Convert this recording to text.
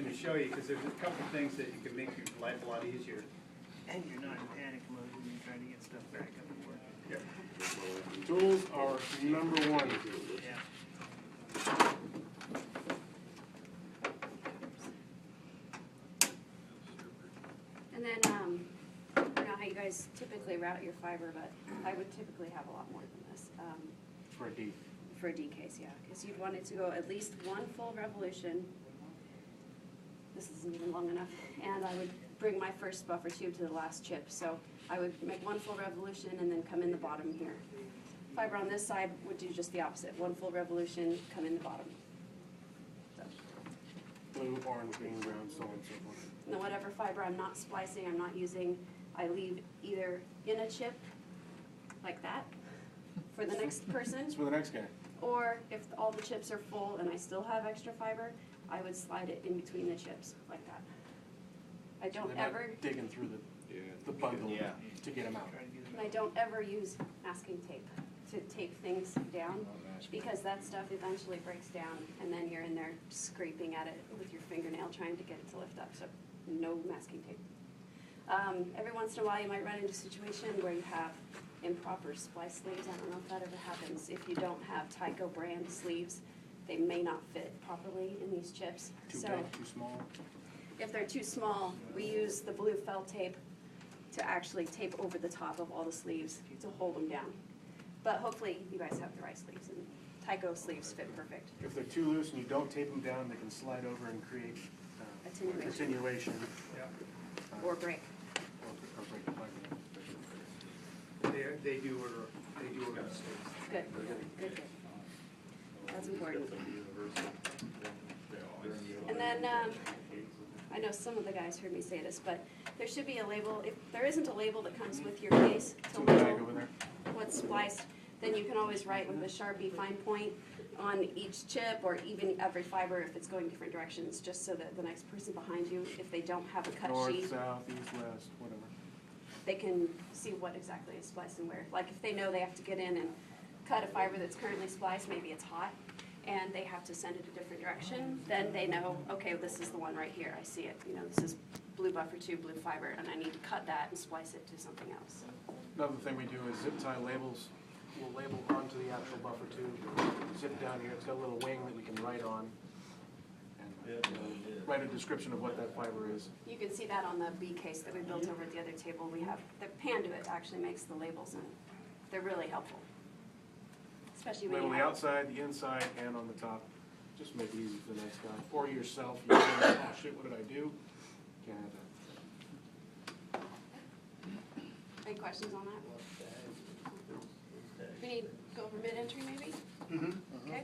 in to show you, because there's a couple things that you can make your life a lot easier. And you're not in panic mode when you're trying to get stuff back up and working. Yep. Tools are number one. Yeah. And then, I don't know how you guys typically route your fiber, but I would typically have a lot more than this. For a D. For a D case, yeah, because you'd want it to go at least one full revolution. This isn't even long enough. And I would bring my first buffer tube to the last chip. So I would make one full revolution and then come in the bottom here. Fiber on this side would do just the opposite. One full revolution, come in the bottom. So. Blue, orange, green, brown, so on and so forth. And then whatever fiber I'm not splicing, I'm not using, I leave either in a chip, like that, for the next person. It's for the next guy. Or if all the chips are full and I still have extra fiber, I would slide it in between the chips, like that. I So don't they're not ever, digging through the bundle to get them out. Try to get and it I don't ever use masking tape to tape things down, because that stuff eventually breaks down, and then you're in there scraping at it with your fingernail trying to get it to lift up, so no masking tape. Every once in a while you might run into a situation where you have improper splice sleeves. I don't know if that ever happens. If you don't have Tyco brand sleeves, they may not fit properly in these chips. Too So big, too small. if they're too small, we use the blue felt tape to actually tape over the top of all the sleeves to hold them down. But hopefully you guys have the right sleeves, and Tyco sleeves fit perfect. If they're too loose and you don't tape them down, they can slide over and create Attenuation. attenuation. Yeah. Or break. Or break the fiber. They do order the sleeves. Good, good, good. That's important. And then, I know some of the guys heard me say this, but there should be a label. If there isn't a label that comes with your case to Some tag label over there. what's spliced, then you can always write with a Sharpie fine point on each chip, or even every fiber if it's going different directions, just so that the next person behind you, if they don't have a cut North, sheet, south, east, west, whatever. they can see what exactly is spliced and where. Like if they know they have to get in and cut a fiber that's currently spliced, maybe it's hot, and they have to send it a different direction, then they know, okay, this is the one right here, I see it. You know, this is blue buffer tube, blue fiber, and I need to cut that and splice it to something else. Another thing we do is zip tie labels. We'll label onto the actual buffer tube. Zip down here, it's got a little wing that we can write on. And write a description of what that fiber is. You can see that on the B case that we built over at the other table. We have, the Panduit actually makes the labels, and they're really helpful. Especially when Label you the have, outside, the inside, and on the top. Just make it easy for the next guy. Or yourself, you know, oh shit, what did I do? Can't have that. any questions on that? We need to go over mid-entry maybe? Okay.